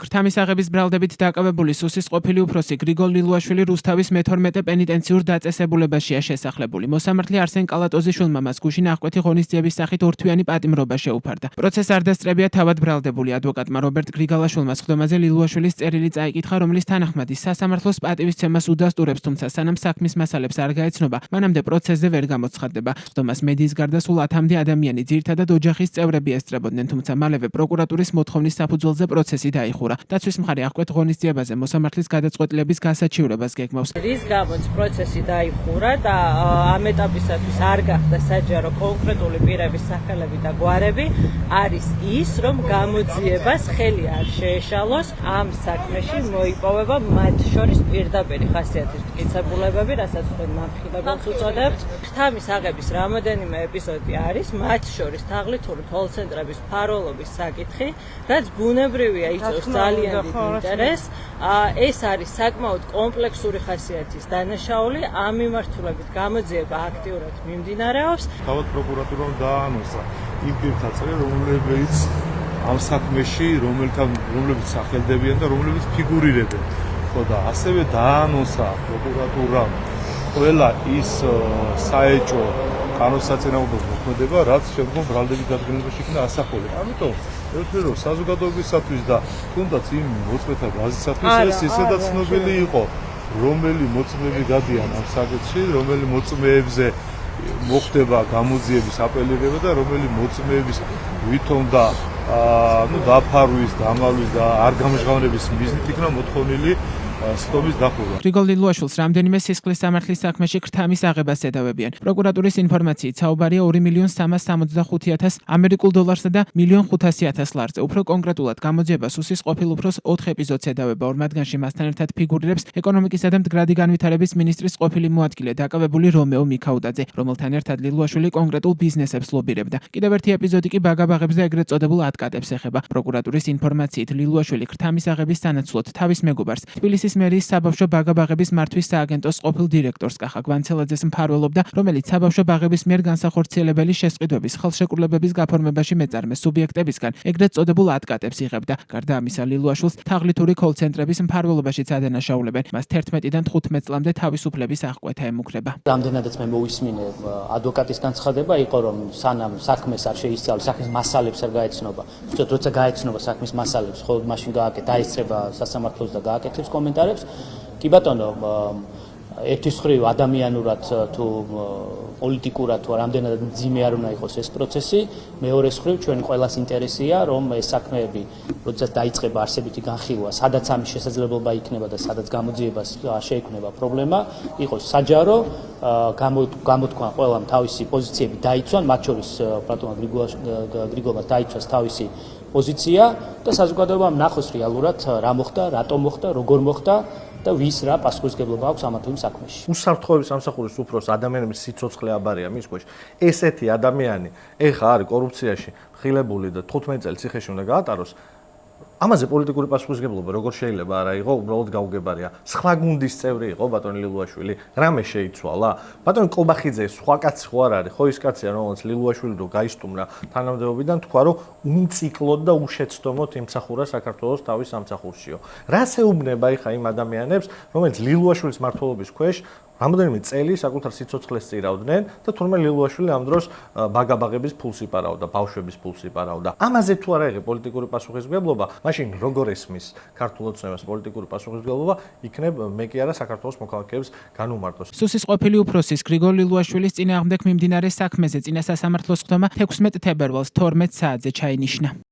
ქრთამის აღების ბრალდებით დაკავებული სუსის ყოფილი უფროსი გრიგოლ ლილუაშვილი რუსთავის მე-12 პენიტენციურ დაწესებულებაშია შესახლებული. მოსამართლე არსენ კალატოზიშვილმა მას გუშინ აღკვეთი ღონისძიების სახით ორთვიანი პატიმრობა შეუფარდა. პროცესს არ დასწრებია თავად ბრალდებული ადვოკატმა რობერტ გრიგალაშვილმა სხდომაზე ლილუაშვილის წერილი წაიკითხა, რომლის თანახმად ის სასამართლოს პატივისცემას უდასტურებს, თუმცა სანამ საქმის მასალებს არ გაეცნობა, მანამდე პროცესზე ვერ გამოცხადდება. სხდომას მედიის გარდა სულ 10-მდე ადამიანი, ძირითადად ოჯახის წევრები ესწრებოდნენ, თუმცა მალევე პროკურატურის მოთხოვნის საფუძველზე პროცესი დაიხურა. დაცვის მხარე აღკვეთ ღონისძიებაზე მოსამართლის გადაწყვეტილების გასაჩივრებას გეგმავს. რის გამოც პროცესი დაიხურა და ამ ეტაპისათვის არ გახდა საჯარო კონკრეტული პირების სახელები და გვარები, არის ის, რომ გამოძიებას ხელი არ შეეშალოს ამ საქმეში მოიპოვება მათ შორის პირდაპირი ხასიათის მტკიცებულებები, რასაც თქვენ მამხილებელს უწოდებთ. ქრთამის აღების რამოდენიმე ეპიზოდი არის, მათ შორის თაღლითური თვალცენტრების ფაროლობის საკითხი, რაც ბუნებრივია იწვევს ძალიან დიდ ინტერესს. ეს არის საკმაოდ კომპლექსური ხასიათის დანაშაული, ამ მიმართულებით გამოძიება აქტიურად მიმდინარეობს. თავად პროკურატურამ დაანონსა იმ პირთა წრე, რომლებიც ამ საქმეში, რომლებიც სახელდებიან და რომლებიც ფიგურირებენ. ხო და ასევე დაანონსა პროკურატურამ ყველა ის საეჭვო კანონსაწინააღმდეგო მოქმედება, რაც შემდგომ ბრალდების დადგენილობაში იქნა ასახული. ამიტომ ერთ-ერთი რომ საზოგადოებისათვის და თუნდაც იმ მოწმეთა ბაზისათვის ეს ისედაც ცნობილი იყო, რომელი მოწმეები გადიან ამ საკითხში, რომელი მოწმეებზე მოხდება გამოძიების აპელირება და რომელი მოწმეების ვითომ და დაფარვის, დამალვის და არ გამჟღავნების მიზნით იქნა მოთხოვნილი სხდომის დახურვა. გრიგოლ ლილუაშვილს რამდენიმე სისხლის სამართლის საქმეში ქრთამის აღებას ედავებიან. პროკურატურის ინფორმაციით საუბარია 2.365.000 ამერიკულ დოლარსა და 1.500.000 ლარზე. უფრო კონკრეტულად გამოძიება სუსის ყოფილ უფროს 4 ეპიზოდს ედავება. ორ მათგანში მასთან ერთად ფიგურირებს ეკონომიკისა და მდგრადი განვითარების მინისტრის ყოფილი მოადგილე დაკავებული რომეო მიქაუდაძე, რომელთან ერთად ლილუაშვილი კონკრეტულ ბიზნესებს ლობირებდა. კიდევ ერთი ეპიზოდი კი ბაგაბაღებს და ეგრეთ წოდებულ ატკატებს ეხება. პროკურატურის ინფორმაციით ლილუაშვილი ქრთამის აღების სანაცვლოდ თავის მეგობარს თბილისის მერის საბავშვო ბაგაბაღების მართვის სააგენტოს ყოფილ დირექტორს კახა გვანცელაძეს მფარველობდა, რომელიც საბავშვო ბაღების მიერ განსახორციელებელი შესყიდვების ხელშეკრულებების გაფორმებაში მეწარმე სუბიექტებისგან ეგრეთ წოდებულ ატკატებს იღებდა. გარდა ამისა, ლილუაშვილს თაღლითური კოლცენტრების მფარველობაშიც ადანაშაულებენ. მას 11-დან 15 წლამდე თავისუფლების აღკვეთა ემუქრება. რამდენადაც მე მოვისმინე ადვოკატის განცხადება იყო, რომ სანამ საქმეს არ შეისწავლეს, საქმის მასალებს არ გაეცნობა. უბრალოდ როცა გაეცნობა საქმის მასალებს, ხოლმე მაშინ დაესწრება სასამართლოს და გააკეთებს კომენტარებს. კი ბატონო, ერთის მხრივ ადამიანურად თუ პოლიტიკურად თუ რამდენად მძიმე არ უნდა იყოს ეს პროცესი, მეორეს მხრივ ჩვენი ყველას ინტერესია, რომ ეს საქმეები, როდესაც დაიწყება არსებითი განხილვა, სადაც ამის შესაძლებლობა იქნება და სადაც გამოძიებას შეექმნება პრობლემა, იყოს საჯარო, გამოთქვა ყველამ თავისი პოზიციები დაიცვან, მათ შორის პლატონა გრიგოლმა დაიცვას თავისი პოზიცია და საზოგადოებამ ნახოს რეალურად რა მოხდა, რატომ მოხდა, როგორ მოხდა და ვის რა პასუხისმგებლობა აქვს ამა თუ იმ საქმეში. უსაფრთხოების სამსახურის უფროს ადამიანების სიცოცხლე აბარია მის ქვეშ. ესეთი ადამიანი ეხა არის კორუფციაში ხილებული და 15 წელი ციხეში უნდა გაატაროს. ამაზე პოლიტიკური პასუხისმგებლობა როგორ შეიძლება არა იყო, უბრალოდ გაუგებარია. სხვა გუნდის წევრი იყო ბატონი ლილუაშვილი, რამე შეიცვალა? ბატონი კობახიძე სხვა კაცი ხო არ არის? ხო ის კაცია, რომელიც ლილუაშვილი რო გაისტუმრა თანამდებობიდან, თქვა რომ უმციკლოდ და უშეცდომოდ იმსახურა საქართველოს თავის სამსახურშიო. რას ეუბნება ეხა იმ ადამიანებს, რომელიც ლილუაშვილის მმართველობის ქვეშ რამოდენიმე წელი საკუთარ სიცოცხლეს წირავდნენ და თურმე ლილუაშვილი ამ დროს ბაგაბაღების ფულს იპარავდა, ბავშვების ფულს იპარავდა. ამაზე თუ არა იღე პოლიტიკური პასუხისმგებლობა, მაშინ როგორ ესმის ქართულ ოცნებას პოლიტიკური პასუხისმგებლობა, იქნებ მე კი არა საქართველოს მოქალაქეებს განუმარტოს. სუსის ყოფილი უფროსის გრიგოლ ლილუაშვილის წინააღმდეგ მიმდინარე საქმეზე წინა სასამართლოს სხდომა 16 თებერვალს 12 საათზე ჩაინიშნა.